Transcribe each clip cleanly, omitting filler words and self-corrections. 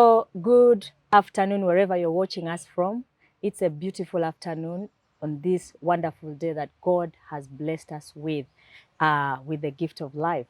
So good afternoon wherever you're watching us from. It's a beautiful afternoon on this wonderful day that God has blessed us with the gift of life.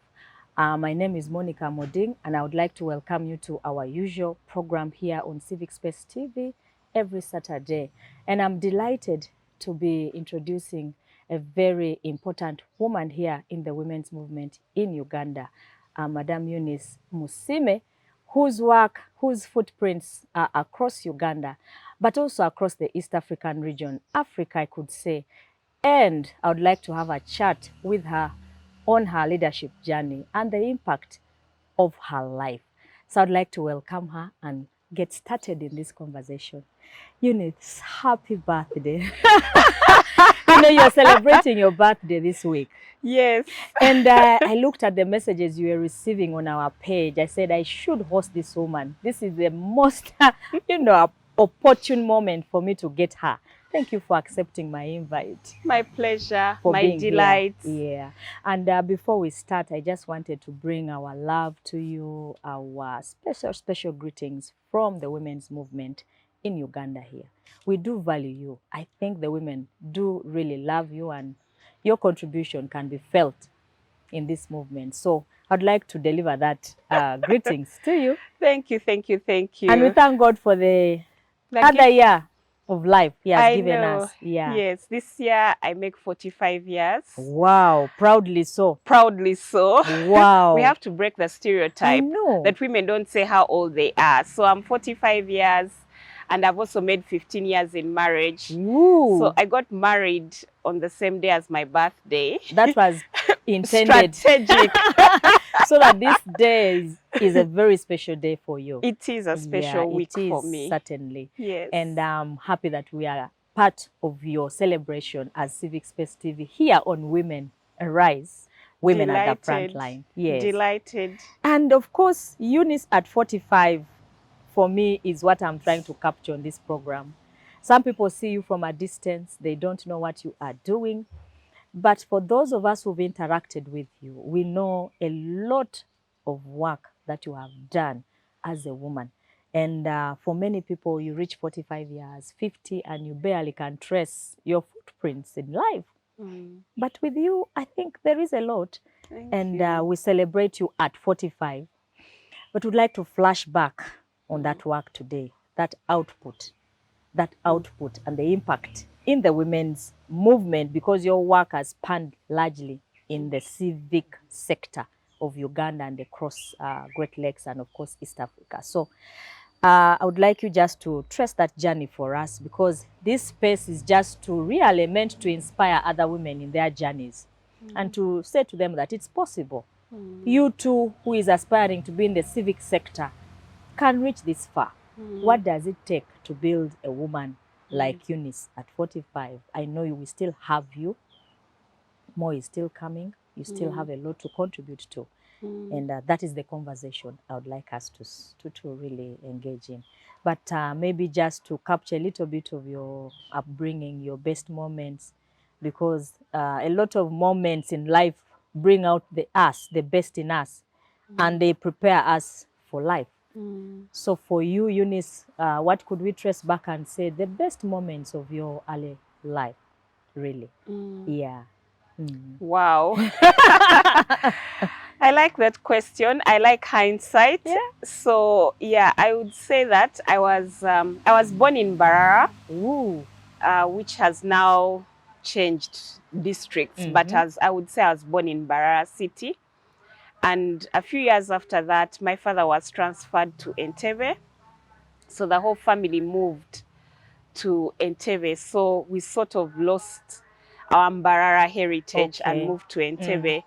My name is Monica Amoding, and I would like to welcome you to our usual program here on Civic Space TV every Saturday. And I'm delighted to be introducing a very important woman here in the women's movement in Uganda, Madam Eunice Musiime, whose work, whose footprints are across Uganda, but also across the East African region, Africa, I could say. And I would like to have a chat with her on her leadership journey and the impact of her life. So I'd like to welcome her and get started in this conversation. Eunice, happy birthday. You're celebrating your birthday this week. Yes. And I looked at the messages you were receiving on our page. I said, I should host this woman. This is the most, opportune moment for me to get her. Thank you for accepting my invite. My pleasure, For my being delight. Here. Yeah. And before we start, I just wanted to bring our love to you, our special greetings from the women's movement in Uganda here. We do value you. I think the women do really love you, and your contribution can be felt in this movement. So I'd like to deliver that greetings to you. Thank you, thank you, thank you. And we thank God for the other year of life He has given us. Yeah. Yes, this year I make 45 years. Wow, proudly so. Proudly so. Wow. We have to break the stereotype that women don't say how old they are. So I'm 45 years. And I've also made 15 years in marriage. Ooh. So I got married on the same day as my birthday. That was intended. Strategic. So that this day is a very special day for you. It is a special week for me. Certainly. Yes. And I'm happy that we are part of your celebration as Civic Space TV here on Women Arise. Women at the front line. Yes. Delighted. And of course, Eunice at 45, for me, is what I'm trying to capture on this program. Some people see you from a distance. They don't know what you are doing. But for those of us who've interacted with you, we know a lot of work that you have done as a woman. And for many people, you reach 45 years, 50, and you barely can trace your footprints in life. But with you, I think there is a lot. Thank you. We celebrate you at 45. But we'd like to flash back on that work today, that output and the impact in the women's movement, because your work has spanned largely in the civic sector of Uganda and across Great Lakes and, of course, East Africa. So I would like you just to trace that journey for us, because this space is just to really meant to inspire other women in their journeys and to say to them that it's possible. You too, who is aspiring to be in the civic sector, can reach this far. What does it take to build a woman like Eunice at 45? I know you will still have you. More is still coming. You still have a lot to contribute to. And that is the conversation I would like us to really engage in. But maybe just to capture a little bit of your upbringing, your best moments, because a lot of moments in life bring out the best in us, and they prepare us for life. So for you, Eunice, what could we trace back and say the best moments of your early life, really? Yeah. Wow. I like that question. I like hindsight. Yeah. So yeah, I would say that I was born in Barara, which has now changed districts. But I would say I was born in Barara City. And a few years after that, my father was transferred to Entebbe. So the whole family moved to Entebbe. So we sort of lost our Mbarara heritage and moved to Entebbe.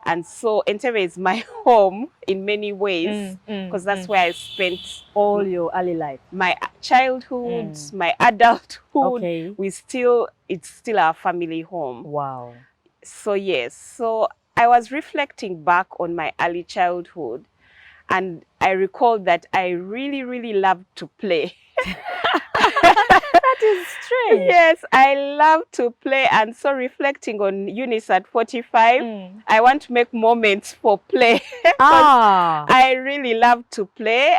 And so Entebbe is my home in many ways, because that's where I spent all your early life. My childhood, my adulthood. It's still our family home. Wow. So yes, so I was reflecting back on my early childhood, and I recalled that I really, really loved to play. That is strange. Yes, I love to play. And so reflecting on Eunice at 45, I want to make moments for play. I really love to play.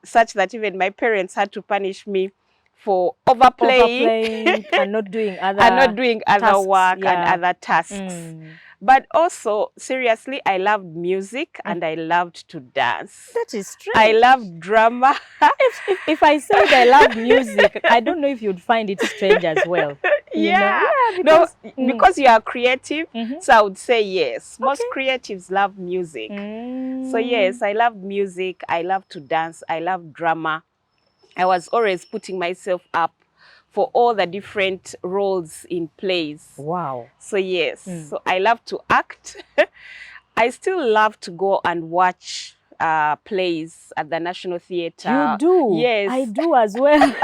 such that even my parents had to punish me for overplaying and not doing other and not doing other tasks, work and yeah. other tasks. But also, seriously, I loved music and I loved to dance. That is strange. I loved drama. If I said I love music, I don't know if you'd find it strange as well. Yeah. Because, because you are creative, so I would say yes. Most creatives love music. So yes, I love music. I love to dance. I love drama. I was always putting myself up for all the different roles in plays. Wow. So yes, so I love to act. I still love to go and watch plays at the National Theatre. You do? Yes. I do as well.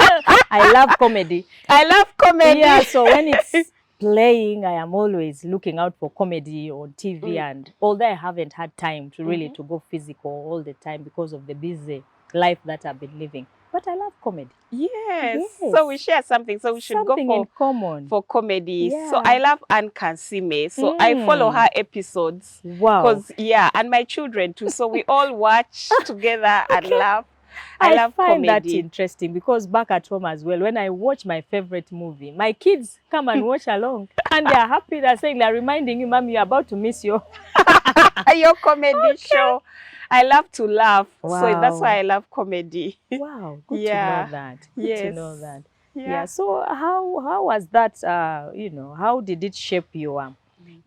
I love comedy. I love comedy. Yeah, so when it's playing, I am always looking out for comedy on TV. And although I haven't had time to really to go physical all the time because of the busy life that I've been living, but I love comedy. Yes. So we share something. So we should go in common for comedy. Yeah. So I love Akina Musiime. So I follow her episodes. Wow. Because and my children too. So we all watch together and laugh. I love find comedy. that interesting because back at home as well, when I watch my favorite movie, my kids come and watch along and they're happy. They're saying, they're reminding you, Mom, you're about to miss your comedy show. I love to laugh. Wow. So that's why I love comedy. Wow, good to know that. Good to know that. Yeah. So how was that, how did it shape your,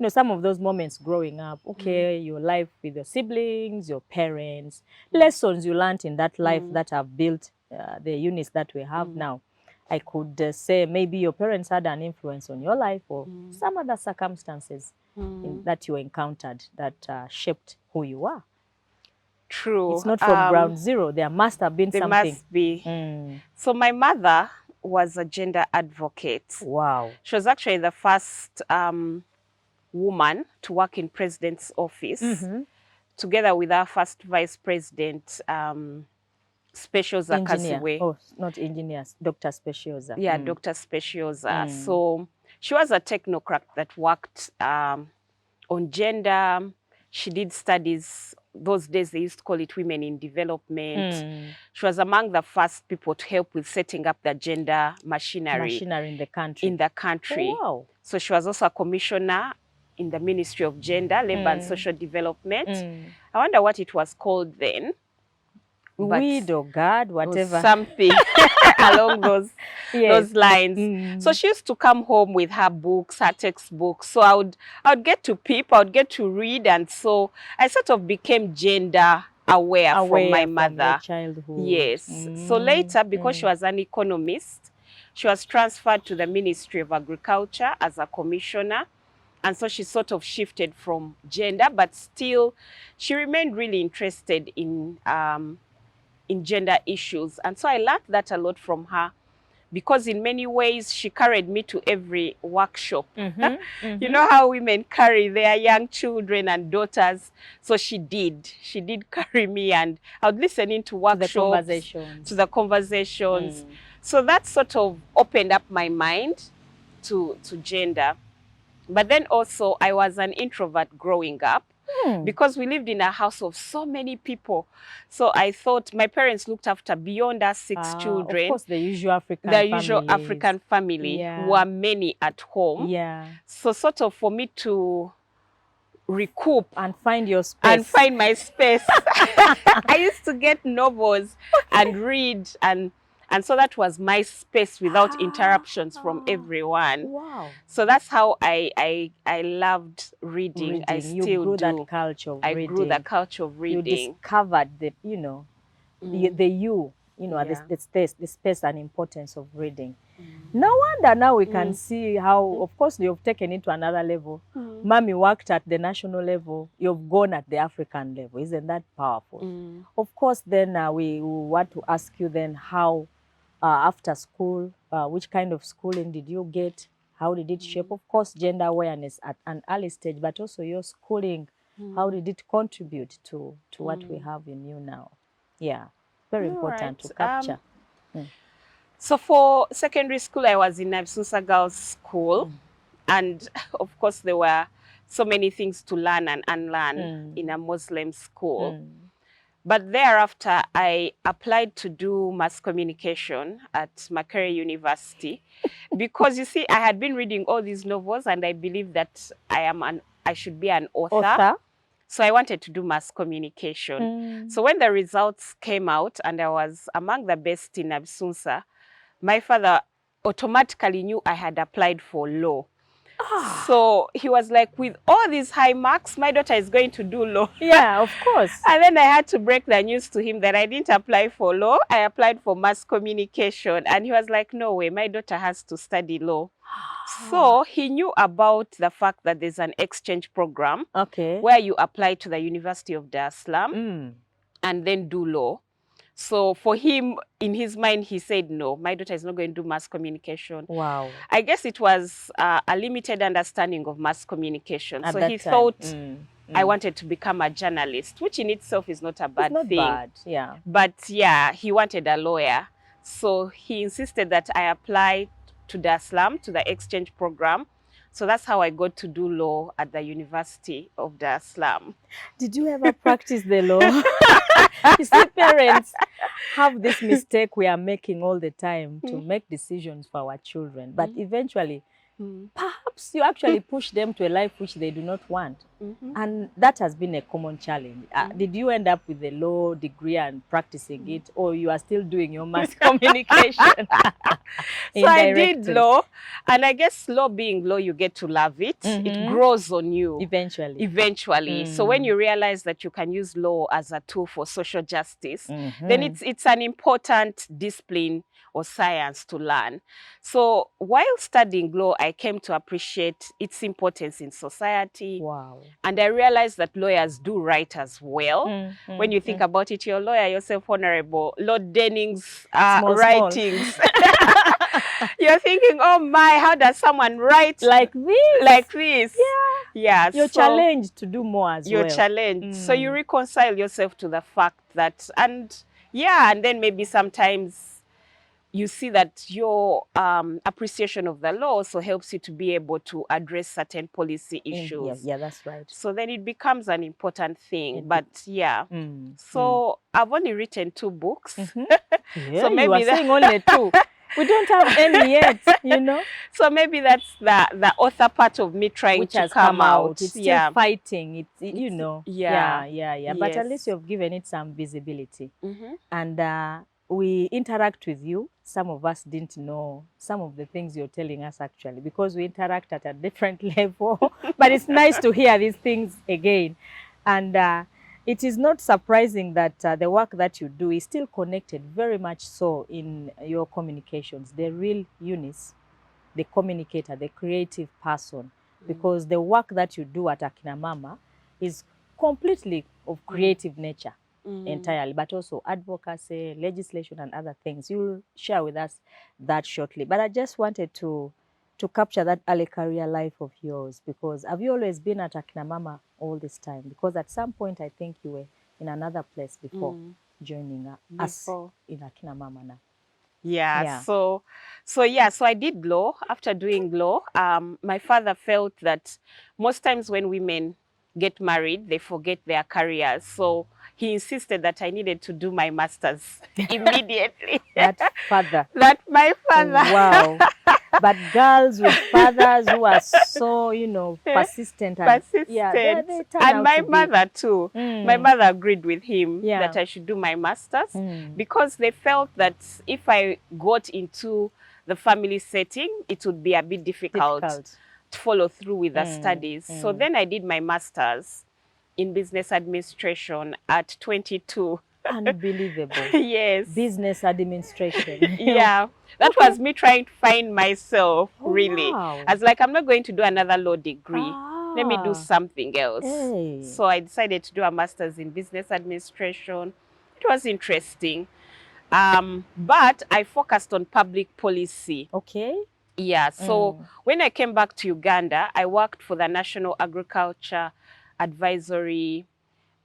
some of those moments growing up, your life with your siblings, your parents, lessons you learned in that life that have built the Eunice that we have now. I could say maybe your parents had an influence on your life or some other circumstances that you encountered that shaped who you are. True. It's not from ground zero. There must have been something. There must be. So my mother was a gender advocate. Wow. She was actually the first woman to work in president's office, together with our first vice president, Specioza Kaziwe. Oh, not engineers, Dr. Specioza. Yeah, Dr. Specioza. So she was a technocrat that worked on gender. She did studies. Those days they used to call it women in development. She was among the first people to help with setting up the gender machinery in the country. Oh, wow. So she was also a commissioner in the Ministry of Gender, Labor and Social Development. I wonder what it was called then. Weed or God, whatever. Something along those lines. So she used to come home with her books, her textbooks. So I would get to peep, I would get to read. And so I sort of became gender aware from my mother. From your childhood. Yes. So later, because she was an economist, she was transferred to the Ministry of Agriculture as a commissioner. And so she sort of shifted from gender, but still she remained really interested in gender issues. And so I learned that a lot from her because in many ways she carried me to every workshop. You know how women carry their young children and daughters. So she did carry me, and I would listen into workshops, to the conversations. So that sort of opened up my mind to gender. But then also I was an introvert growing up. Because we lived in a house of so many people. So I thought my parents looked after beyond us 6 children. Of course, the usual African family were many at home. So sort of for me to recoup and find your space. And find my space. I used to get novels and read, and so that was my space without interruptions from everyone. Wow. So that's how I loved reading. I still you grew do. That culture of reading. I grew the culture of reading. You discovered the, the space and importance of reading. No wonder now we can see how, of course, you've taken it to another level. Mommy worked at the national level. You've gone at the African level. Isn't that powerful? Of course, then we want to ask you then how, after school, which kind of schooling did you get? How did it shape? Of course, gender awareness at an early stage, but also your schooling. How did it contribute to what we have in you now? Yeah, very important to capture. So for secondary school, I was in Nabsusa Girls School. And of course, there were so many things to learn and unlearn in a Muslim school. But thereafter, I applied to do mass communication at Makerere University because, you see, I had been reading all these novels and I believe that I should be an author. So I wanted to do mass communication. So when the results came out and I was among the best in Absunsa, my father automatically knew I had applied for law. So he was like, with all these high marks, my daughter is going to do law. Yeah, of course. And then I had to break the news to him that I didn't apply for law. I applied for mass communication. And he was like, no way, my daughter has to study law. So he knew about the fact that there's an exchange program where you apply to the University of Dar es Salaam and then do law. So for him, in his mind, he said, no, my daughter is not going to do mass communication. Wow. I guess it was a limited understanding of mass communication. At so that he time. thought I wanted to become a journalist, which in itself is not a bad It's not thing. bad, yeah. But yeah, he wanted a lawyer. So he insisted that I apply to Dar es Salaam, to the exchange program. So that's how I got to do law at the University of Dar es Salaam. Did you ever practice the law? You see, parents have this mistake we are making all the time to make decisions for our children. But eventually, perhaps you actually push them to a life which they do not want. And that has been a common challenge. Did you end up with a law degree and practicing it, or you are still doing your mass communication? So I did law, and I guess law being law, you get to love it. It grows on you. Eventually. So when you realize that you can use law as a tool for social justice, then it's an important discipline or science to learn. So while studying law, I came to appreciate its importance in society. Wow. And I realized that lawyers do write as well. When you think about it, you're a lawyer yourself, Honorable Lord Denning's writings. You're thinking, oh my, how does someone write like this? Like this. Yeah. You're challenged to do more as well. You're challenged. So you reconcile yourself to the fact that, and then maybe sometimes you see that your appreciation of the law also helps you to be able to address certain policy issues. Yeah, that's right. So then it becomes an important thing. So I've only written 2 books. So maybe you are saying only 2. We don't have any yet, you know. So maybe that's the author part of me trying which to has come out. It's still fighting. You know. Yeah. But at least you've given it some visibility. And we interact with you. Some of us didn't know some of the things you're telling us actually, because we interact at a different level. But it's nice to hear these things again. And it is not surprising that the work that you do is still connected very much so in your communications. The real Eunice, the communicator, the creative person, because the work that you do at Akina Mama is completely of creative nature. Entirely, but also advocacy, legislation, and other things. You'll share with us that shortly. But I just wanted to capture that early career life of yours, because have you always been at Akina Mama all this time? Because at some point, I think you were in another place before joining us in Akina Mama now. Yeah. So I did law. After doing law, my father felt that most times when women get married, they forget their careers. So he insisted that I needed to do my master's immediately. My father. Wow. But girls with fathers who are so, persistent. Yeah, they and my mother too. My mother agreed with him that I should do my master's because they felt that if I got into the family setting, it would be a bit difficult. To follow through with the studies. So then I did my master's in business administration at 22. Unbelievable. Yes. Business administration. Yeah. That was me trying to find myself, really. Wow. I was like, I'm not going to do another law degree. Let me do something else. Hey. So I decided to do a master's in business administration. It was interesting. But I focused on public policy. Okay. Yeah, so when I came back to Uganda, I worked for the National Agriculture Advisory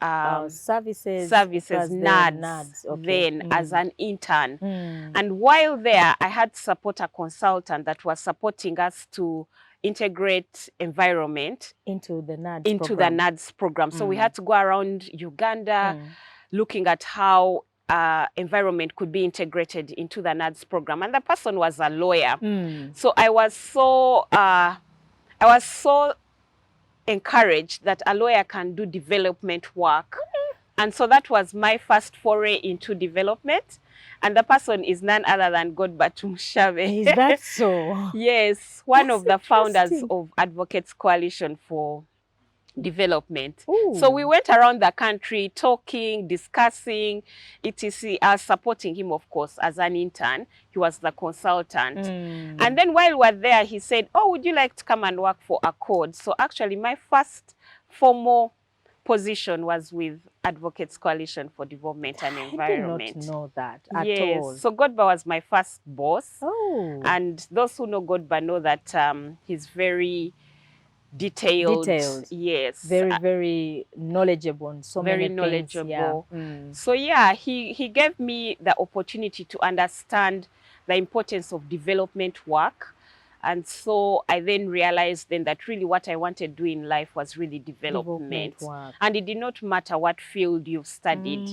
Services, NADS, then as an intern. And while there, I had to support a consultant that was supporting us to integrate environment into the NADS program. So we had to go around Uganda, looking at how environment could be integrated into the NADS program. And the person was a lawyer. So I was so encouraged that a lawyer can do development work. And so that was my first foray into development. And the person is none other than Godbert Mushabe. Is that so? Yes, one That's of the founders interesting. of Advocates Coalition for Development. Ooh. So we went around the country talking, discussing, etc. I was supporting him, of course, as an intern. He was the consultant. And then while we were there, he said, oh, would you like to come and work for Accord? So actually, my first formal position was with Advocates Coalition for Development and Environment. I did not know that at all. So Godbert was my first boss. Oh. And those who know Godbert know that he's very detailed. Yes. Very knowledgeable on so very many knowledgeable. things. Yeah. So yeah, he gave me the opportunity to understand the importance of development work. And so I then realized then that really what I wanted to do in life was really development work. And it did not matter what field you've studied.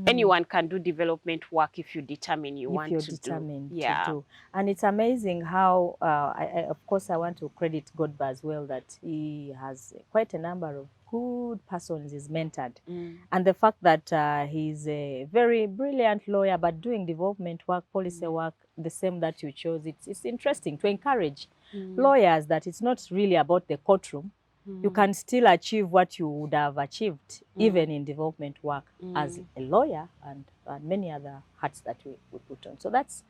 Anyone can do development work if you determine you want to do. Yeah. To do. And it's amazing how, of course, I want to credit Godbert as well, that he has quite a number of good persons he's mentored. And the fact that he's a very brilliant lawyer, but doing development work, policy work, the same that you chose, it's interesting to encourage lawyers that it's not really about the courtroom. You can still achieve what you would have achieved even in development work as a lawyer and many other hats that we put on. So that's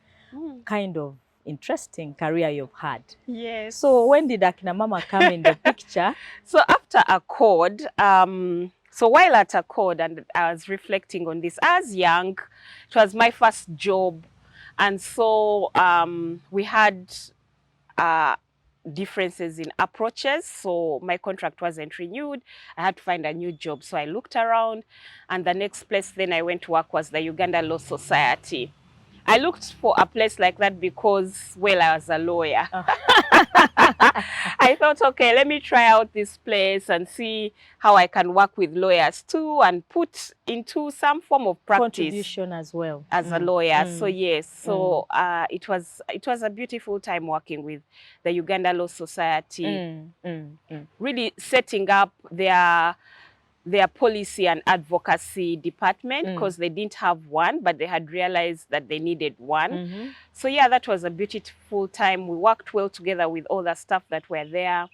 kind of interesting career you've had. Yes. So when did Akina Mama come in the picture? So after Accord, so while at Accord, and I was reflecting on this, I was young. It was my first job. And so we had differences in approaches. So my contract wasn't renewed. I had to find a new job. So I looked around, and the next place then I went to work was the Uganda Law Society. I looked for a place like that because, well, I was a lawyer. I thought, okay, let me try out this place and see how I can work with lawyers too and put into some form of practice. Contribution as well. As a lawyer. So yes, so it was a beautiful time working with the Uganda Law Society, really setting up their policy and advocacy department, because they didn't have one, but they had realized that they needed one. So yeah, that was a beautiful time. We worked well together with all the staff that were there.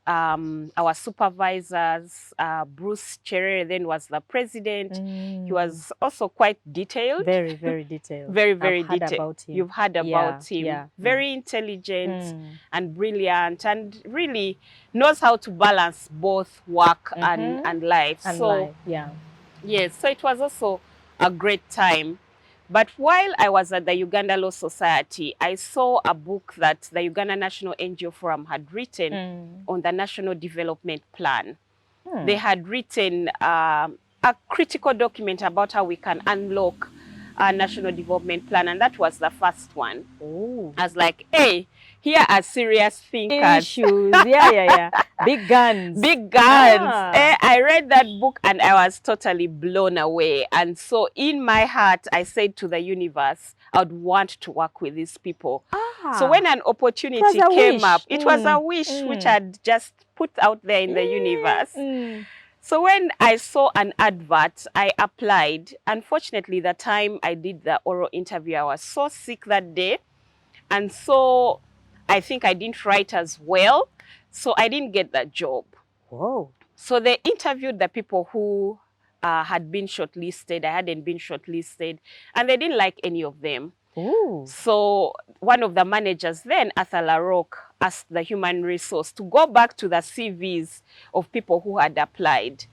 Our supervisors, Bruce Cherere then was the president. He was also quite detailed. Very detailed. Very I've detailed. Heard about him. You've heard about him. Yeah. Very intelligent and brilliant, and really knows how to balance both work and life. Yes, so it was also a great time. But while I was at the Uganda Law Society, I saw a book that the Uganda National NGO Forum had written on the National Development Plan. They had written a critical document about how we can unlock our National Development Plan, and that was the first one. I was like, hey, here are serious thinkers. Issues. Yeah. Big guns. Big guns. I read that book and I was totally blown away. And so in my heart, I said to the universe, I would want to work with these people. So when an opportunity came up, it was a wish which I'd just put out there in the universe. So when I saw an advert, I applied. Unfortunately, the time I did the oral interview, I was so sick that day. And so I think I didn't write as well. So I didn't get that job. Whoa. So they interviewed the people who had been shortlisted. I hadn't been shortlisted. And they didn't like any of them. Ooh. So one of the managers then, Arthur LaRocque, asked the human resource to go back to the CVs of people who had applied.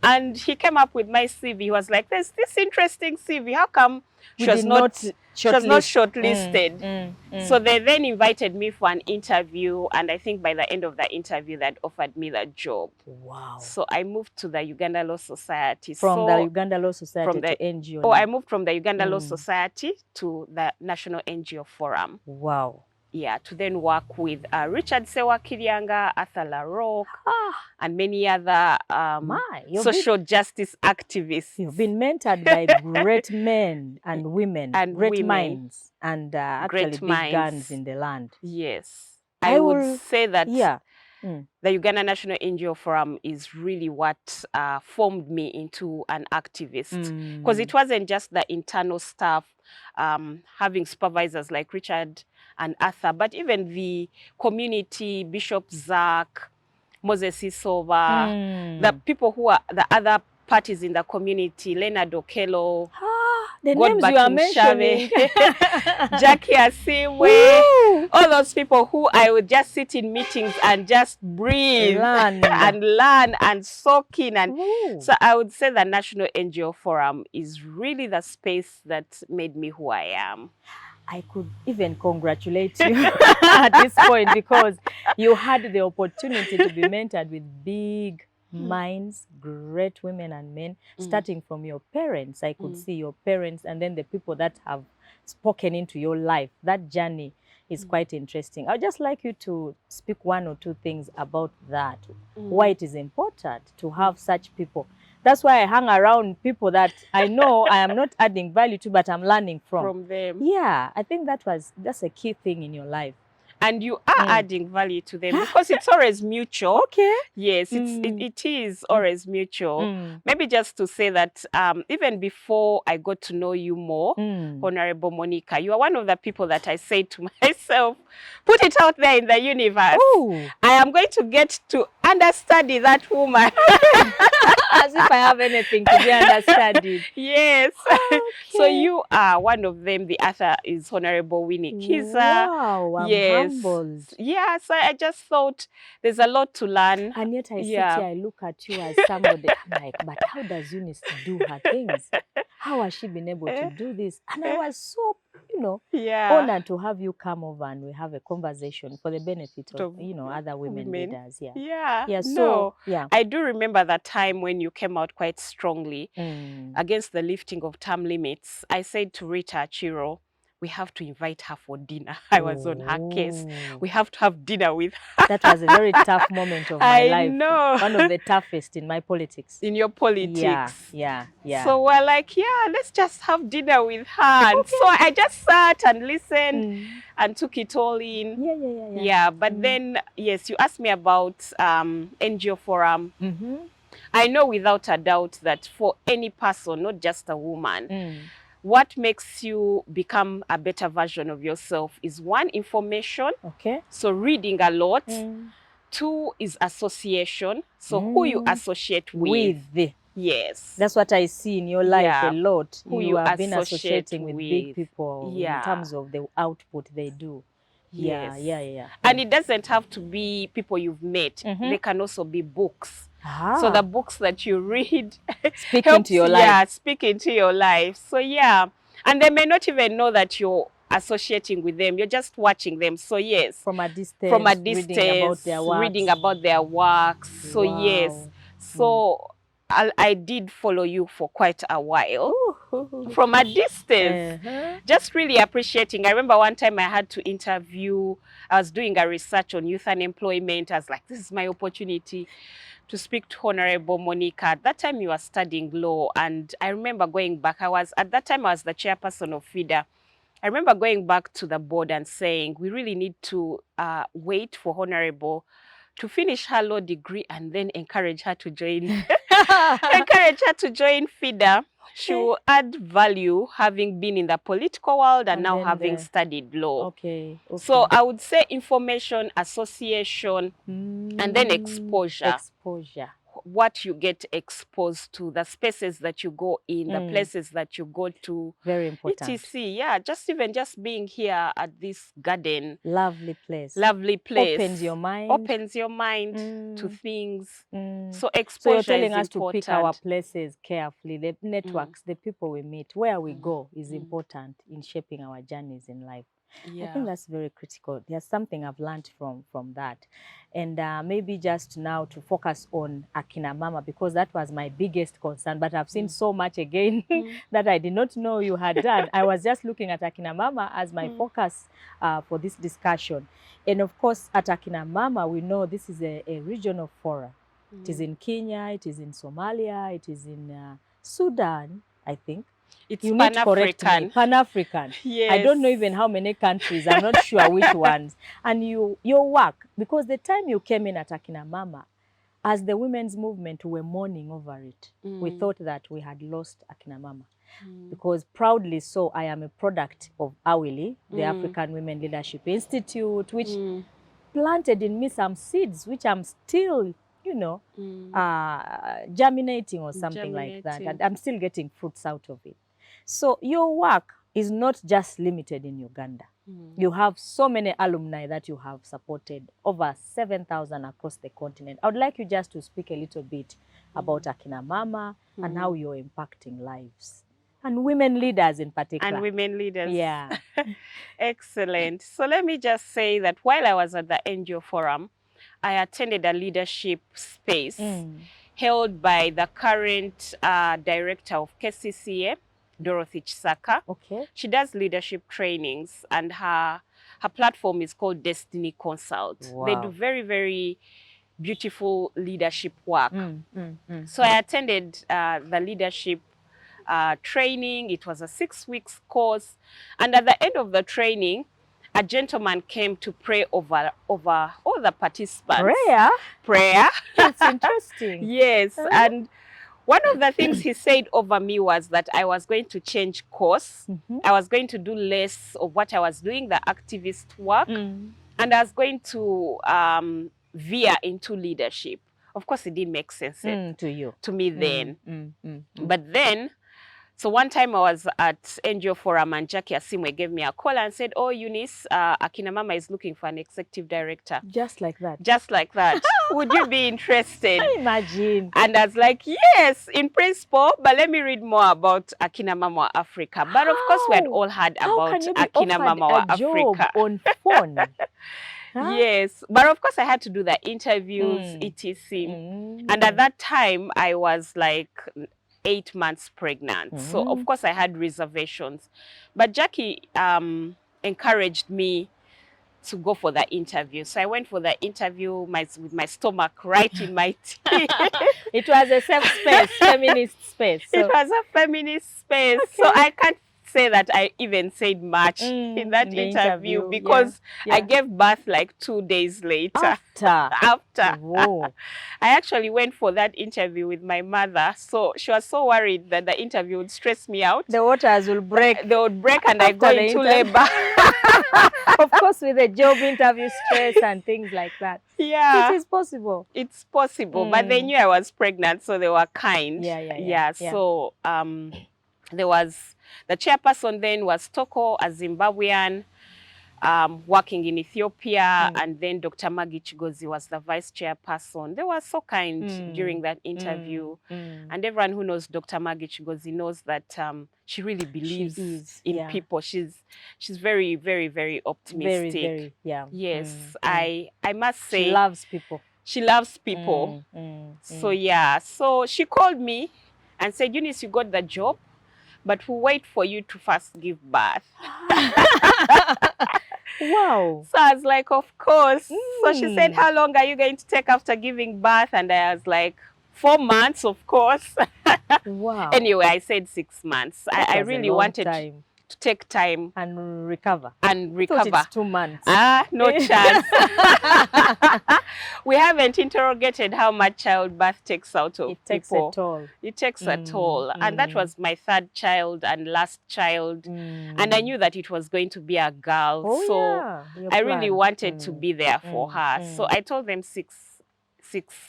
And he came up with my CV. He was like, there's this interesting CV. How come she was not shortlisted? So they then invited me for an interview. And I think by the end of the interview, that offered me the job. Wow. So I moved to the Uganda Law Society. From the Uganda Law Society to NGO. I moved from the Uganda Law Society to the National NGO Forum. Wow. yeah, to then work with Richard Sewa Kirianga, Arthur LaRoque, and many other social justice activists. You've been mentored by great men and women, and great women, minds, and actually big guns in the land. Yes. I would say that the Uganda National NGO Forum is really what formed me into an activist. Because it wasn't just the internal staff, having supervisors like Richard and Arthur, but even the community, Bishop Zach, Moses Isova, the people who are the other parties in the community, Leonard Okello, the names you are mentioning, Jackie Asimwe, all those people who I would just sit in meetings and just breathe and learn and soak in. And so I would say the National NGO Forum is really the space that made me who I am. I could even congratulate you at this point, because you had the opportunity to be mentored with big minds, great women and men, starting from your parents. I could see your parents and then the people that have spoken into your life. That journey is quite interesting. I'd just like you to speak one or two things about that, why it is important to have such people. That's why I hang around people that I know I am not adding value to, but I'm learning from them. Yeah, I think that's a key thing in your life. And you are adding value to them because it's always mutual. Okay. Yes, it is always mutual. Maybe just to say that even before I got to know you more, Honorable Monica, you are one of the people that I say to myself, put it out there in the universe. Ooh. I am going to get to understudy that woman. As if I have anything to be understudied. Yes. Okay. So you are one of them. The other is Honorable Winnie Kiza. Wow, I'm humbled. Yeah, so I just thought there's a lot to learn. And yet I sit here, I look at you as somebody, I'm like, but how does Eunice do her things? How has she been able to do this? And I was so, honored to have you come over and we have a conversation for the benefit of, other women leaders. I do remember that time when you came out quite strongly against the lifting of term limits. I said to Rita Chiro, we have to invite her for dinner. I was on her case. We have to have dinner with her. That was a very tough moment of my life. I know. One of the toughest in my politics. In your politics. Yeah. So we're like, let's just have dinner with her. And so I just sat and listened and took it all in. Yeah. But then, yes, you asked me about NGO Forum. I know without a doubt that for any person, not just a woman, what makes you become a better version of yourself is one, information. Okay. So reading a lot. Two is association. So who you associate with. Yes. That's what I see in your life a lot. Who you have been associating with big people in terms of the output they do. Yes. And it doesn't have to be people you've met. They can also be books. So the books that you read speak into your life. Yeah, speak into your life. So and they may not even know that you're associating with them. You're just watching them. So yes, from a distance, reading about their works. So yes, so I did follow you for quite a while from a distance, just really appreciating. I remember one time I had to interview, I was doing a research on youth unemployment. I was like, this is my opportunity to speak to Honorable Monica. At that time you were studying law, and I remember going back, at that time I was the chairperson of FIDA. I remember going back to the board and saying, we really need to wait for Honorable to finish her law degree and then encourage her to join FIDA. She will add value having been in the political world and now having studied law. Okay. So I would say information, association, and then exposure. What you get exposed to, the spaces that you go in, the places that you go to. Very important. etc. Just being here at this garden. Lovely place. Opens your mind. To things. So exposure you're telling us important. To pick our places carefully. The networks, the people we meet, where we go is important in shaping our journeys in life. I think that's very critical. There's something I've learned from that. And maybe just now to focus on Akina Mama, because that was my biggest concern. But I've seen so much again that I did not know you had done. I was just looking at Akina Mama as my focus for this discussion. And of course, at Akina Mama, we know this is a regional forum. It is in Kenya, it is in Somalia, it is in Sudan, I think. It's you need to correct me. Pan-African. Yes. I don't know even how many countries. I'm not sure which ones. And your work, because the time you came in at Akina Mama, as the women's movement, we were mourning over it. We thought that we had lost Akina Mama. Because proudly so, I am a product of AWILI, the African Women Leadership Institute, which planted in me some seeds, which I'm still, germinating or something like that. And I'm still getting fruits out of it. So your work is not just limited in Uganda. You have so many alumni that you have supported, over 7,000 across the continent. I would like you just to speak a little bit about Akina Mama and how you're impacting lives. And women leaders in particular. And women leaders. Yeah. Excellent. So let me just say that while I was at the NGO Forum, I attended a leadership space held by the current director of KCCA, Dorothy Chisaka. Okay. She does leadership trainings, and her platform is called Destiny Consult. Wow. They do very, very beautiful leadership work. So I attended the leadership training. It was a 6-week course. And at the end of the training, a gentleman came to pray over all the participants. Prayer. That's interesting. Yes. And one of the things he said over me was that I was going to change course. I was going to do less of what I was doing, the activist work. And I was going to veer into leadership. Of course, it didn't make sense to me then. But then, so one time I was at NGO Forum and Jackie Asimwe gave me a call and said, "Oh, Eunice, Akina Mama is looking for an executive director." Just like that. Just like that. Would you be interested? Imagine. And I was like, yes, in principle, but let me read more about Akina Mama Wa Afrika. But of course, we had all heard about Akina Mama Wa Afrika on phone. Yes, but of course I had to do the interviews, etc. And at that time, I was like 8 months pregnant. So of course I had reservations. But Jackie encouraged me to go for the interview. So I went for the interview with my stomach right in my teeth. It was a safe space, feminist space. So. It was a feminist space. Okay. So I can't say that I even said much in that interview because I gave birth like 2 days later. After. Whoa. I actually went for that interview with my mother. So she was so worried that the interview would stress me out. The waters will break. They would break and I go into labor. Of course, with the job interview stress and things like that. Yeah. It is possible. It's possible. But they knew I was pregnant, so they were kind. Yeah. So there was, the chairperson then was Toko, a Zimbabwean, working in Ethiopia, and then Dr. Maggie Chigozi was the vice chairperson. They were so kind during that interview. And everyone who knows Dr. Maggie Chigozi knows that she really believes in people. She's very, very, very optimistic. Very, Yes, I must say. She loves people. She loves people. So yeah, so she called me and said, "Eunice, you got the job, but we'll wait for you to first give birth." Wow. So I was like, of course. So she said, "How long are you going to take after giving birth?" And I was like, 4 months, of course. Wow. Anyway, I said 6 months. I really wanted to take time. And recover. I thought it's 2 months. No chance. We haven't interrogated how much childbirth takes out of people. It takes a toll. It takes a toll. And that was my 3rd child and last child. And I knew that it was going to be a girl. So I really wanted to be there for her. So I told them 6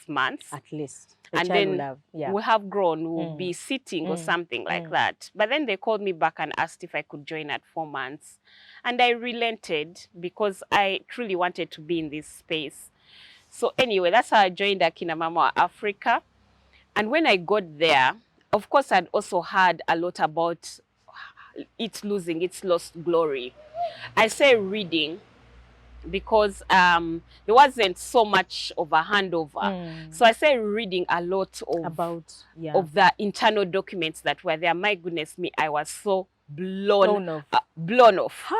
months. At least. And then we'll have grown, we'll be sitting or something like that. But then they called me back and asked if I could join at 4 months. And I relented because I truly wanted to be in this space. So anyway, that's how I joined Akina Mama Wa Afrika. And when I got there, of course, I'd also heard a lot about it losing its lost glory. I say reading because there wasn't so much of a handover. So I say reading a lot of the internal documents that were there. My goodness me, I was so blown off.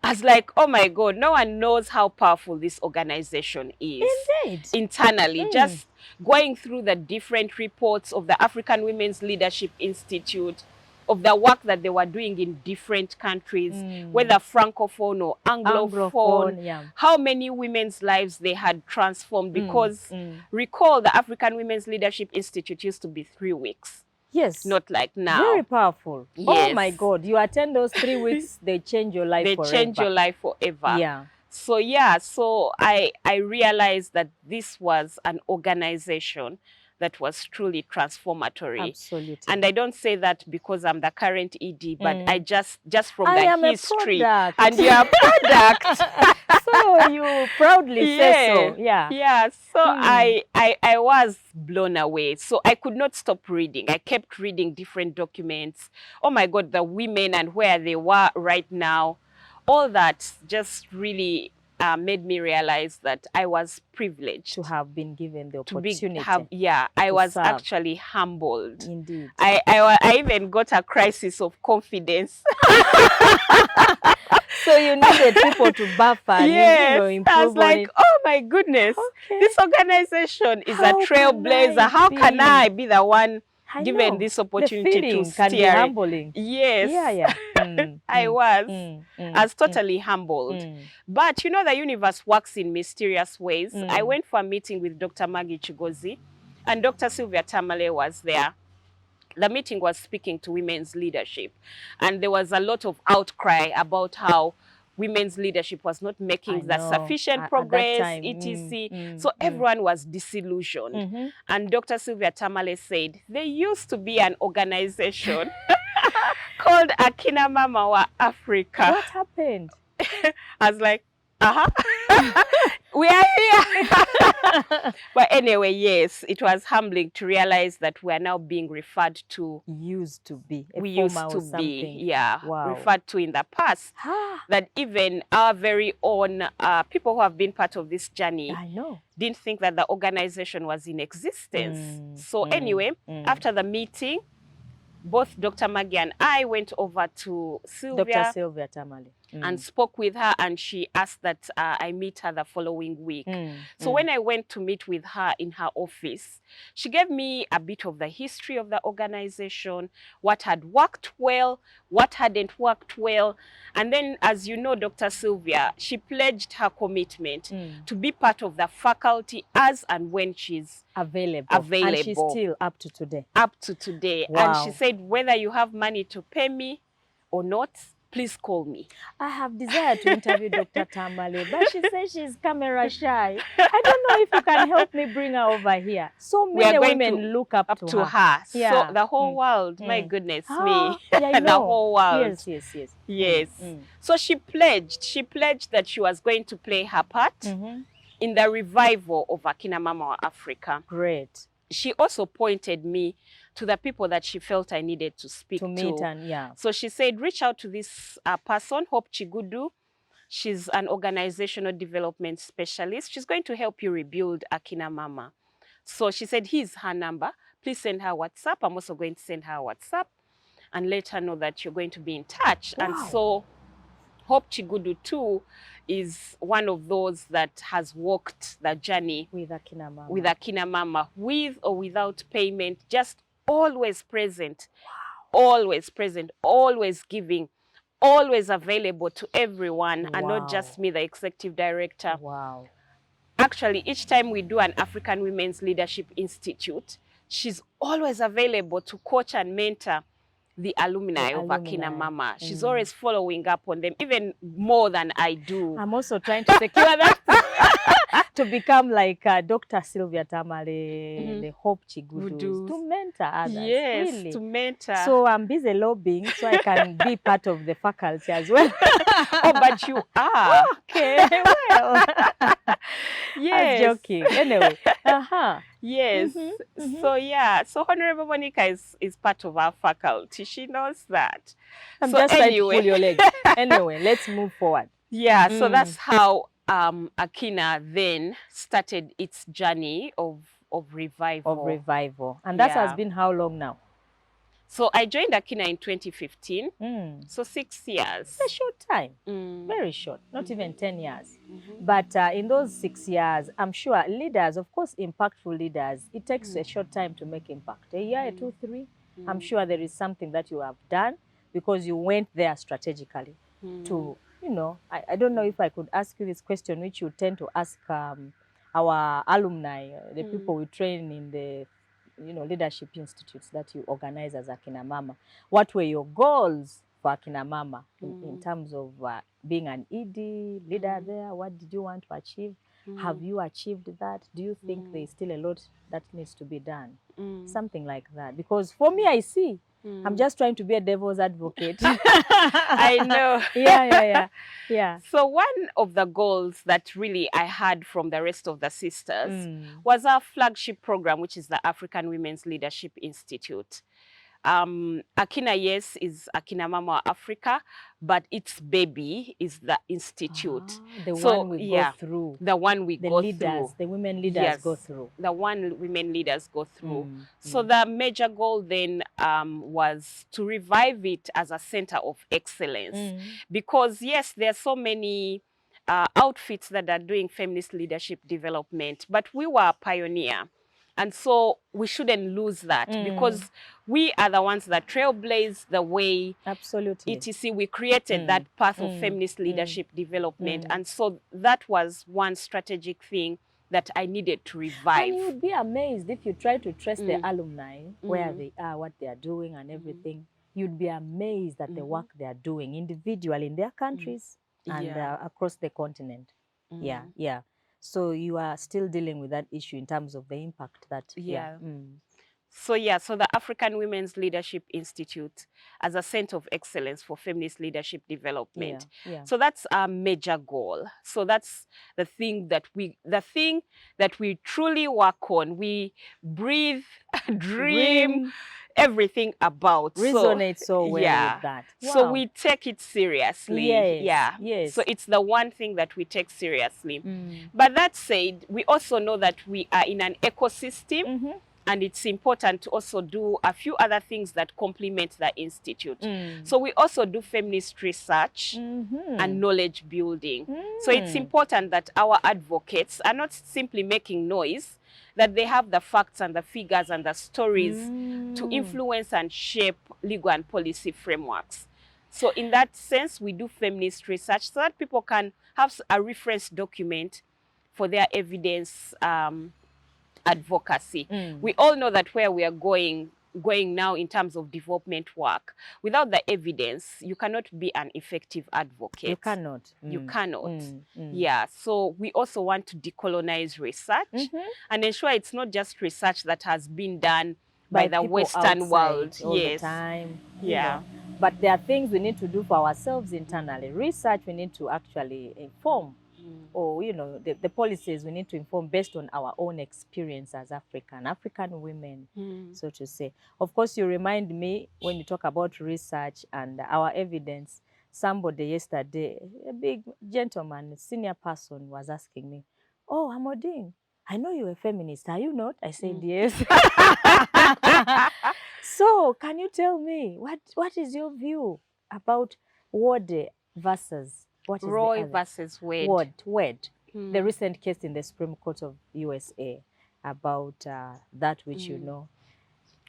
I was like, oh my God, no one knows how powerful this organization is. Indeed. Internally, just going through the different reports of the African Women's Leadership Institute, of the work that they were doing in different countries, whether Francophone or Anglophone, how many women's lives they had transformed. Because recall, the African Women's Leadership Institute used to be 3 weeks. Yes. Not like now. Very powerful. Yes. Oh my God. You attend those 3 weeks, they change your life forever. They change your life forever. Yeah. So yeah, so I realized that this was an organization that was truly transformatory. Absolutely. And I don't say that because I'm the current ED, but I just from I the am history. A product. And you're a product. So you proudly say so. Yeah. Yeah. So I was blown away. So I could not stop reading. I kept reading different documents. Oh my God, the women and where they were right now. All that just really made me realize that I was privileged to have been given the opportunity. I was actually humbled. Indeed. I even got a crisis of confidence. So you needed people to buffer. Yes, improve I was like, oh my goodness, this organization is a trailblazer. How can I be the one given this opportunity to steer? Can be humbling. Yes. Yeah. I was totally humbled. But you know, the universe works in mysterious ways. I went for a meeting with Dr. Maggie Chigozi, and Dr. Sylvia Tamale was there. The meeting was speaking to women's leadership, and there was a lot of outcry about how women's leadership was not making the sufficient progress, etc. So everyone was disillusioned. And Dr. Sylvia Tamale said, there used to be an organization called Akina Mama Wa Afrika. What happened? I was like, we are here. But anyway, yes, it was humbling to realize that we are now being referred to. Used to be. We used to be, referred to in the past. That even our very own people who have been part of this journey didn't think that the organization was in existence. So anyway, after the meeting, both Dr. Maggie and I went over to Sylvia. Dr. Sylvia Tamale. And spoke with her, and she asked that I meet her the following week. So when I went to meet with her in her office, she gave me a bit of the history of the organization, what had worked well, what hadn't worked well. And then, as you know, Dr. Sylvia, she pledged her commitment to be part of the faculty as and when she's available. And she's still up to today. Up to today. Wow. And she said, whether you have money to pay me or not, please call me. I have desired to interview Dr. Tamale, but she says she's camera shy. I don't know if you can help me bring her over here. So many women look up to her. Yeah. So the whole world, my goodness me, the whole world. Yes. So she pledged that she was going to play her part in the revival of Akina Mama Wa Afrika. Great. She also pointed me to the people that she felt I needed to speak to. Meet and So she said, reach out to this person, Hope Chigudu. She's an organizational development specialist. She's going to help you rebuild Akina Mama. So she said, here's her number. Please send her WhatsApp. I'm also going to send her WhatsApp and let her know that you're going to be in touch. Wow. And so Hope Chigudu too is one of those that has walked the journey with Akina Mama. With Akina Mama, with or without payment, just always present. Wow. Always present, always giving, always available to everyone, and not just me, the executive director. Wow. Actually, each time we do an African Women's Leadership Institute, she's always available to coach and mentor the alumni of Akina Mama. She's always following up on them, even more than I do. I'm also trying to secure that to become like Dr. Sylvia Tamale, the Hope Chigudu, to mentor others. Yes, really. to mentor. So I'm busy lobbying so I can be part of the faculty as well. Oh, but you are. Okay, well. Yes. I was joking. Anyway. Yes. So yeah, so Honorable Monica is part of our faculty. She knows that. I'm So just trying to anyway. pull your leg. Anyway, let's move forward. Yeah, so that's how Akina then started its journey of revival. And that has been how long now? So I joined Akina in 2015. So 6 years. A short time. Very short, not even 10 years. But in those 6 years, I'm sure leaders, of course, impactful leaders, it takes a short time to make impact. A year, 2, 3. I'm sure there is something that you have done because you went there strategically to, you know, I don't know if I could ask you this question, which you tend to ask our alumni, the people we train in the leadership institutes that you organize as Akina Mama. What were your goals for Akina Mama in terms of being an ED leader there? What did you want to achieve? Have you achieved that? Do you think there's still a lot that needs to be done? Something like that. Because for me, I see. I'm just trying to be a devil's advocate. I know. Yeah. So one of the goals that really I had from the rest of the sisters was our flagship program, which is the African Women's Leadership Institute. Akina, yes, is Akina Mama Wa Afrika, but its baby is the institute. The one we go through. The one we go through. The women leaders go through. The one women leaders go through. So the major goal then was to revive it as a center of excellence. Because yes, there are so many outfits that are doing feminist leadership development, but we were a pioneer. And so we shouldn't lose that because we are the ones that trailblaze the way. Absolutely. ETC, we created that path of feminist leadership development. And so that was one strategic thing that I needed to revive. And you'd be amazed if you try to trace the alumni, where they are, what they are doing and everything. You'd be amazed at the work they are doing individually in their countries and across the continent. Yeah. So you are still dealing with that issue in terms of the impact that... So the African Women's Leadership Institute as a center of excellence for feminist leadership development. So that's our major goal. So that's the thing that we truly work on. We breathe, dream, everything about. Resonate so well with that. So we take it seriously. Yes. So it's the one thing that we take seriously. But that said, we also know that we are in an ecosystem. And it's important to also do a few other things that complement the institute. So we also do feminist research and knowledge building. So it's important that our advocates are not simply making noise, that they have the facts and the figures and the stories to influence and shape legal and policy frameworks. So in that sense, we do feminist research so that people can have a reference document for their evidence advocacy. We all know that where we are going now in terms of development work, without the evidence, you cannot be an effective advocate. You cannot. You cannot. Yeah. So we also want to decolonize research and ensure it's not just research that has been done by the Western world. All the time. But there are things we need to do for ourselves internally. Research we need to actually inform. Or, the policies we need to inform based on our own experience as African women, so to say. Of course, you remind me when you talk about research and our evidence, somebody yesterday, a big gentleman, senior person, was asking me, "Oh, Amoding, I know you're a feminist, are you not?" I said, "Yes." So, can you tell me, what is your view about Wade versus... Roe versus Wade. The recent case in the Supreme Court of USA about that which you know.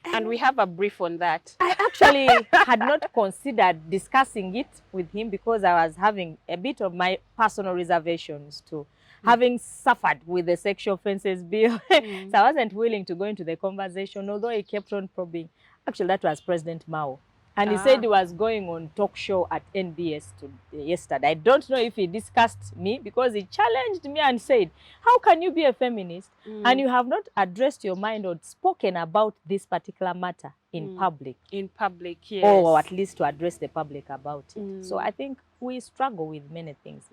And we have a brief on that. I actually had not considered discussing it with him because I was having a bit of my personal reservations to having suffered with the sexual offences bill. So I wasn't willing to go into the conversation, although he kept on probing. Actually, that was President Mao. And he said he was going on talk show at NBS yesterday. I don't know if he discussed me because he challenged me and said, how can you be a feminist and you have not addressed your mind or spoken about this particular matter in public? In public, yes. Or at least to address the public about it. So I think we struggle with many things.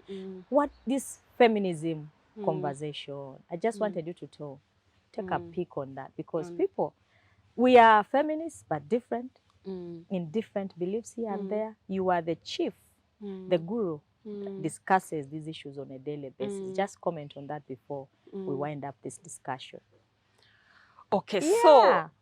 What this feminism conversation. I just wanted you to take a peek on that, because people, we are feminists, but different, in different beliefs here and there. You are the chief, the guru, discusses these issues on a daily basis. Just comment on that before we wind up this discussion. Okay,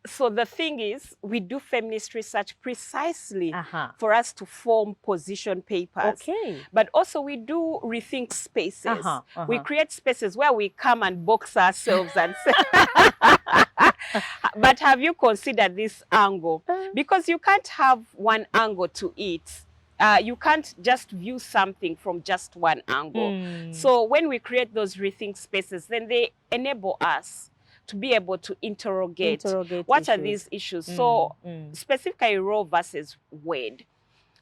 so the thing is, we do feminist research precisely for us to form position papers. Okay. But also we do rethink spaces. We create spaces where we come and box ourselves and say, but have you considered this angle? Because you can't have one angle to it. You can't just view something from just one angle. So when we create those rethink spaces, then they enable us to be able to interrogate what are these issues. So specifically Roe versus Wade,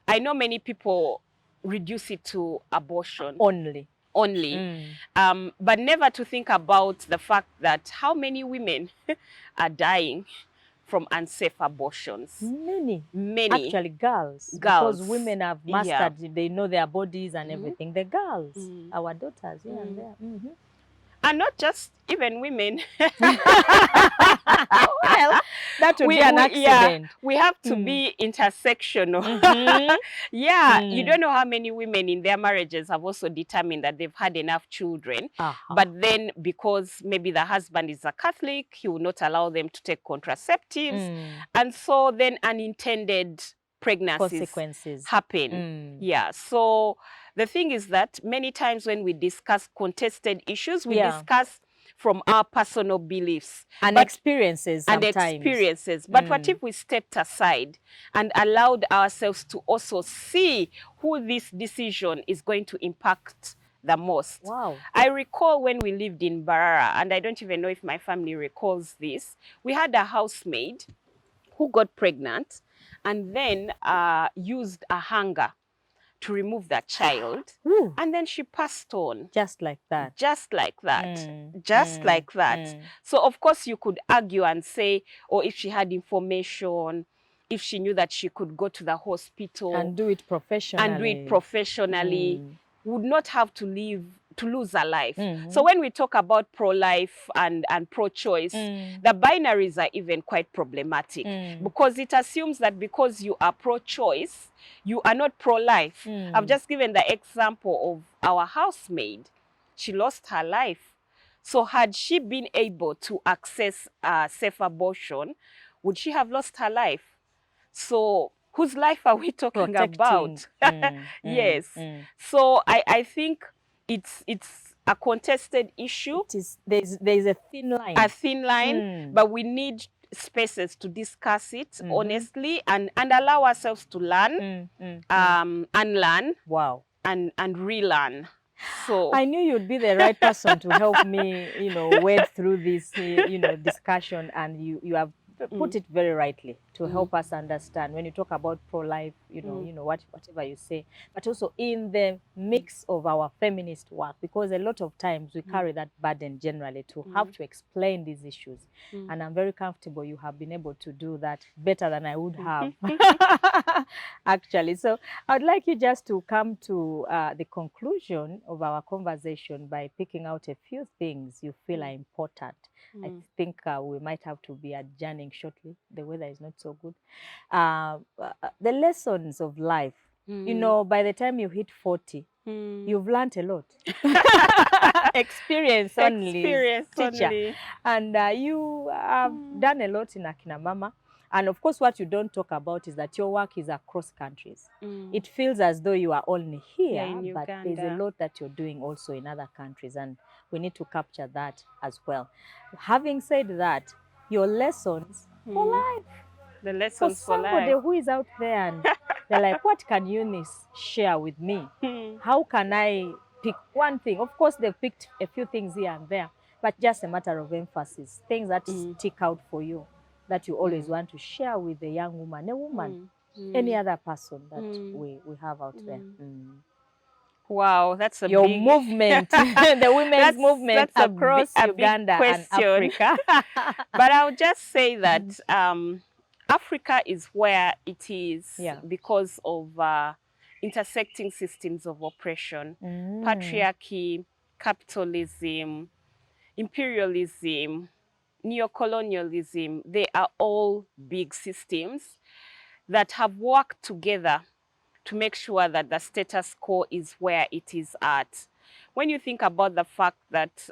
I know many people reduce it to abortion only, but never to think about the fact that how many women are dying from unsafe abortions. Many. Actually, girls. Because women have mastered, they know their bodies and everything. The girls, our daughters, here and there. And not just even women. Well, that would be an accident. We have to be intersectional. You don't know how many women in their marriages have also determined that they've had enough children. But then because maybe the husband is a Catholic, he will not allow them to take contraceptives. And so then unintended pregnancies consequences happen. So the thing is that many times when we discuss contested issues, we discuss from our personal beliefs and experiences sometimes. But what if we stepped aside and allowed ourselves to also see who this decision is going to impact the most? Wow. I recall when we lived in Barara, and I don't even know if my family recalls this, we had a housemaid who got pregnant and then used a hanger to remove that child. And then she passed on. Just like that. Just like that. Just like that. So of course you could argue and say, or if she had information, if she knew that she could go to the hospital and do it professionally, would not have to lose her life. So when we talk about pro-life and pro-choice, the binaries are even quite problematic, because it assumes that because you are pro-choice, you are not pro-life. I've just given the example of our housemaid. She lost her life. So had she been able to access safe abortion, would she have lost her life? So whose life are we talking about? Yes. So I think it's a contested issue. There's a thin line. A thin line, but we need spaces to discuss it honestly and allow ourselves to learn, unlearn, and relearn. So I knew you'd be the right person to help me, wade through this, discussion, and you have put it very rightly to help us understand when you talk about pro-life, whatever you say, but also in the mix of our feminist work, because a lot of times we carry that burden generally to have to explain these issues. And I'm very comfortable you have been able to do that better than I would have, actually. So I'd like you just to come to the conclusion of our conversation by picking out a few things you feel are important. I think we might have to be adjourning shortly. The weather is not so good. The lessons of life, by the time you hit 40, you've learned a lot. Experience only, teacher. And you have done a lot in Akina Mama. And of course, what you don't talk about is that your work is across countries. It feels as though you are only here, but there's a lot that you're doing also in other countries, and we need to capture that as well. Having said that, your lessons for life. The lessons for life. Somebody who is out there and they're like, what can Eunice share with me? How can I pick one thing? Of course, they've picked a few things here and there, but just a matter of emphasis, things that stick out for you, that you always want to share with a young woman, a woman, any other person that we have out there. Wow, that's your movement, the women's movement across Uganda and Africa. But I'll just say that Africa is where it is because of intersecting systems of oppression, patriarchy, capitalism, imperialism, neocolonialism, they are all big systems that have worked together to make sure that the status quo is where it is at. When you think about the fact that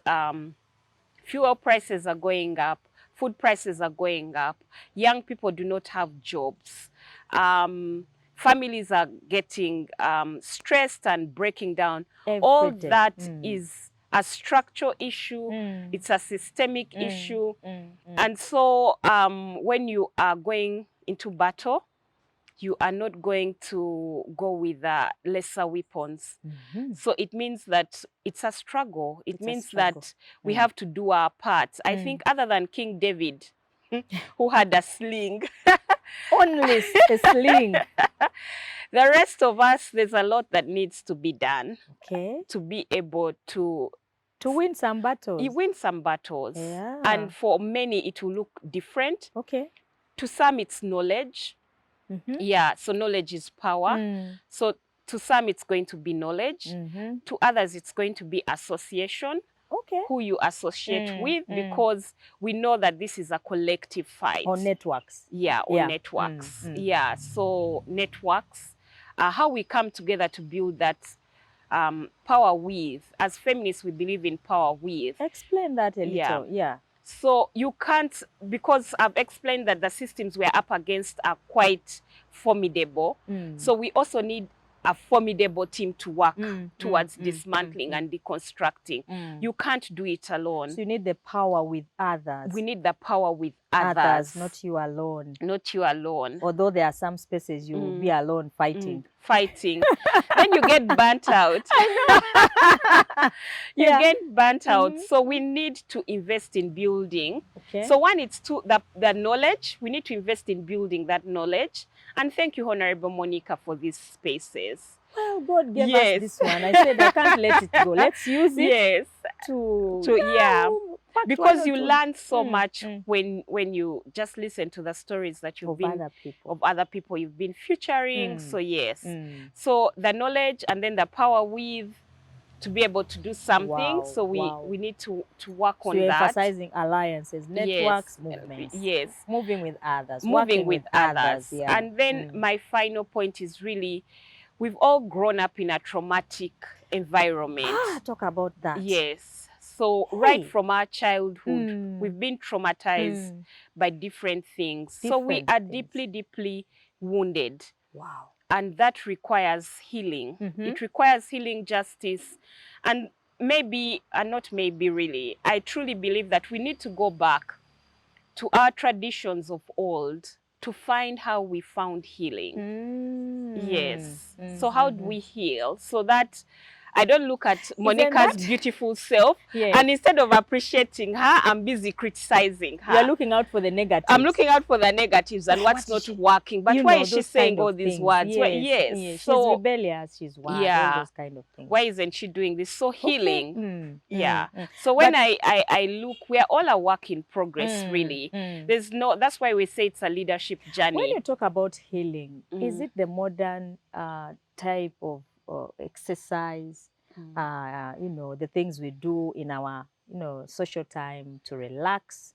fuel prices are going up, food prices are going up, young people do not have jobs, families are getting stressed and breaking down. All that is a structural issue, it's a systemic issue. And so when you are going into battle, you are not going to go with lesser weapons. So it means that it's a struggle. It means that we have to do our part. I think other than King David, who had a sling. Only a sling. The rest of us, there's a lot that needs to be done. Okay. To be able to win some battles. You win some battles. Yeah. And for many, it will look different. Okay. To some, it's knowledge. Yeah, so knowledge is power. So to some, it's going to be knowledge. To others, it's going to be association. Okay. Who you associate with, because we know that this is a collective fight. Or networks. Yeah, or networks. Yeah, so networks, how we come together to build that power with. As feminists, we believe in power with. Explain that a little. Yeah. So you can't, because I've explained that the systems we're up against are quite formidable. So we also need a formidable team to work towards dismantling and deconstructing. You can't do it alone. So you need the power with others. We need the power with others. Not you alone. Not you alone. Although there are some spaces you will be alone fighting. Fighting. Then you get burnt out. You get burnt out. So we need to invest in building. Okay. So one, it's the knowledge. We need to invest in building that knowledge. And thank you, Honorable Monica, for these spaces. Well, God gave us this one. I said I can't let it go. Let's use it because you learn so much when you just listen to the stories that you've of other people you've been featuring. So yes, so the knowledge and then the power with to be able to do something. So we need to work on that. Emphasizing alliances, networks, movements. Yes, moving with others, moving with others. And then my final point is really, we've all grown up in a traumatic environment. Talk about that. Yes. So right from our childhood, we've been traumatized by different things. So we are deeply, deeply wounded. Wow. And that requires healing. It requires healing, justice, and maybe, and not maybe really, I truly believe that we need to go back to our traditions of old to find how we found healing. Yes. So how do we heal? So that I don't look at Monica's beautiful self, and instead of appreciating her, I'm busy criticizing her. You're looking out for the negatives. I'm looking out for the negatives and what's not working. But why is she saying all these words? Yes. So, she's rebellious, she's wild, all those kind of things. Why isn't she doing this? So healing. So when I look, we are all a work in progress, really. That's why we say it's a leadership journey. When you talk about healing, is it the modern type of exercise, the things we do in our, social time to relax,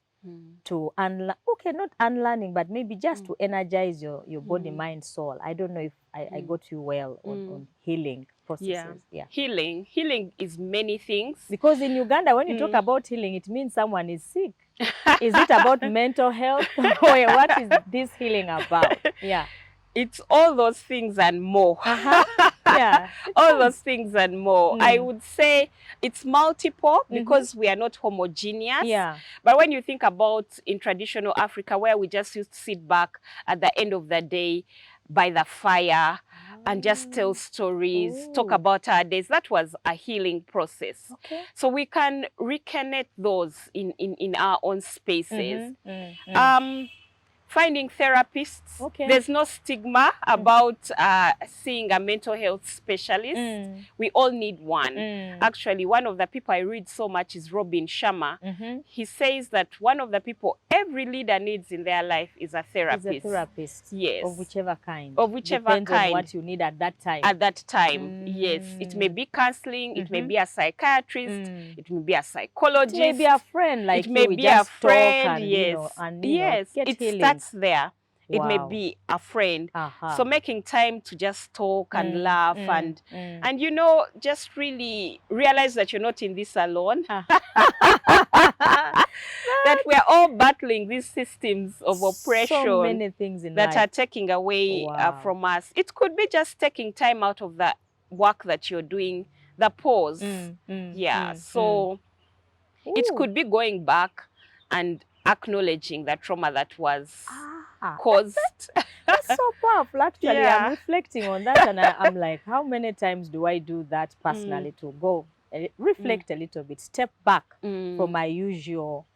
to unlearn, not unlearning, but maybe just to energize your body, mind, soul. I don't know if I got you well on healing processes. Healing is many things. Because in Uganda, when you talk about healing, it means someone is sick. Is it about mental health? Or what is this healing about? Yeah. It's all those things and more. All those things and more. I would say it's multiple because we are not homogeneous. But when you think about in traditional Africa, where we just used to sit back at the end of the day by the fire and just tell stories, talk about our days, that was a healing process. So we can reconnect those in our own spaces. finding therapists. Okay. There's no stigma about seeing a mental health specialist. We all need one. Actually, one of the people I read so much is Robin Sharma. He says that one of the people every leader needs in their life is a therapist. Is a therapist. Yes. Of whichever kind. Of whichever Depends kind. on what you need at that time. At that time, yes. It may be counseling, it may be a psychiatrist, it may be a psychologist. It may be a friend, like it may be a friend, and, yes. You know, and, yes, get it healing. starts there. Wow. It may be a friend. So making time to just talk and laugh and you know, just really realize that you're not in this alone. That we're all battling these systems of oppression. So many things in that life are taking away from us. It could be just taking time out of the work that you're doing, the pause. So it could be going back and acknowledging the trauma that was caused. That's so powerful, actually. I'm reflecting on that and I'm like, how many times do I do that personally to go reflect a little bit, step back from my usual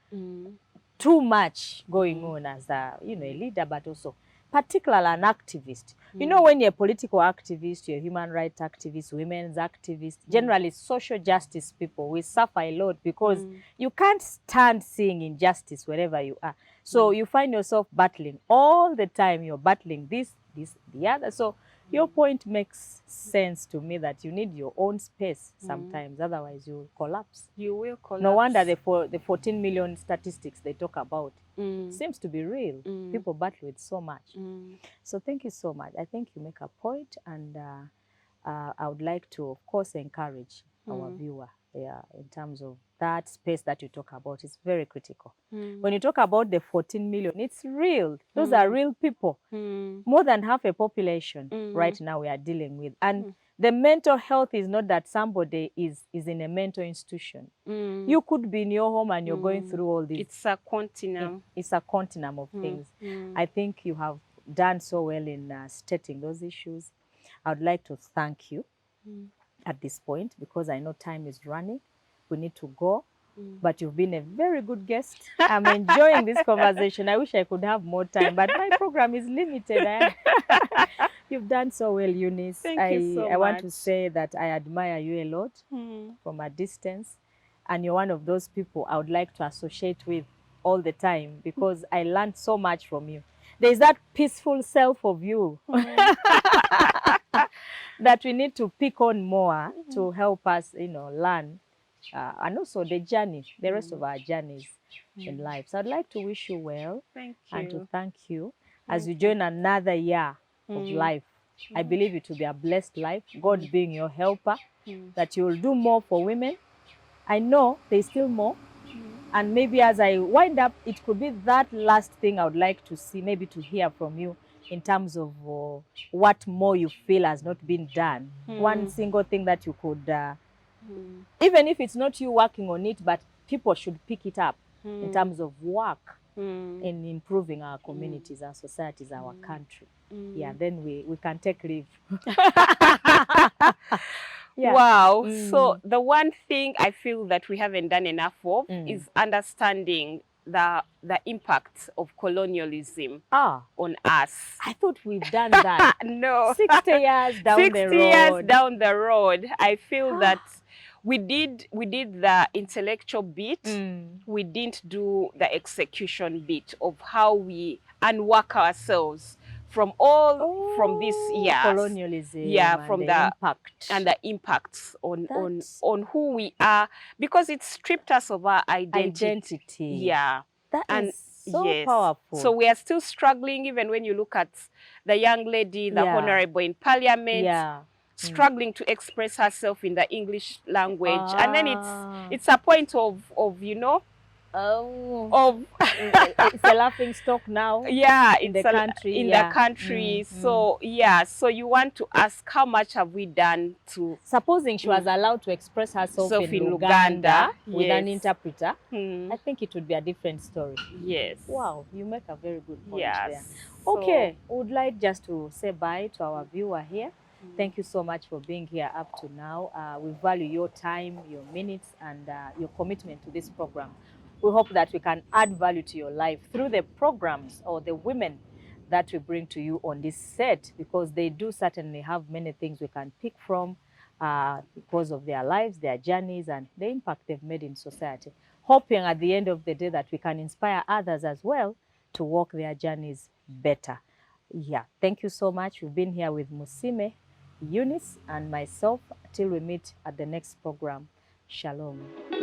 too much going on as a, you know, a leader, but also particularly an activist. You know, when you're a political activist, you're a human rights activist, women's activist, generally social justice people, we suffer a lot because you can't stand seeing injustice wherever you are. So you find yourself battling all the time. You're battling this, the other. So your point makes sense to me that you need your own space sometimes, otherwise you will collapse. You will collapse. No wonder the 14 million statistics they talk about seems to be real. People battle with so much. So thank you so much. I think you make a point, and I would like to, of course, encourage our viewer in terms of that space that you talk about. It's very critical. When you talk about the 14 million, it's real. Those are real people. More than half a population right now we are dealing with. And the mental health is not that somebody is in a mental institution. You could be in your home and you're going through all this. It's a continuum. It's a continuum of things. I think you have done so well in stating those issues. I would like to thank you at this point because I know time is running. We need to go. But you've been a very good guest. I'm enjoying this conversation. I wish I could have more time, but my program is limited. You've done so well, Eunice. Thank you so much. I want to say that I admire you a lot from a distance. And you're one of those people I would like to associate with all the time because I learned so much from you. There's that peaceful self of you that we need to pick on more to help us, you know, learn. And also the journey, the rest of our journeys in life. So I'd like to wish you well. Thank you. And to thank you as you join another year of life. I believe it will be a blessed life, God being your helper, that you will do more for women. I know there's still more. And maybe as I wind up, it could be that last thing I would like to see, maybe to hear from you in terms of what more you feel has not been done. One single thing that you could... even if it's not you working on it, but people should pick it up in terms of work in improving our communities, our societies, our country. Yeah, then we can take leave. Wow. So the one thing I feel that we haven't done enough of is understanding the impact of colonialism on us. I thought we've done that. No. 60 years down the road. 60 years down the road. I feel that we did the intellectual bit. We didn't do the execution bit of how we unwork ourselves from from this colonialism, from the impact and the impacts on who we are, because it stripped us of our identity. That is so powerful. So we are still struggling, even when you look at the young lady, the honorable in parliament, struggling to express herself in the English language, and then it's a point of you know, it's a laughing stock now. In the country. The country. So so you want to ask, how much have we done to... Supposing she was allowed to express herself in Uganda with an interpreter, I think it would be a different story. Yes. Wow, you make a very good point there. Okay, I would like just to say bye to our viewer here. Thank you so much for being here up to now. We value your time, your minutes, and your commitment to this program. We hope that we can add value to your life through the programs or the women that we bring to you on this set, because they do certainly have many things we can pick from because of their lives, their journeys, and the impact they've made in society. Hoping at the end of the day that we can inspire others as well to walk their journeys better. Yeah, thank you so much. We've been here with Musiime, Eunice, and myself. Till we meet at the next program. Shalom.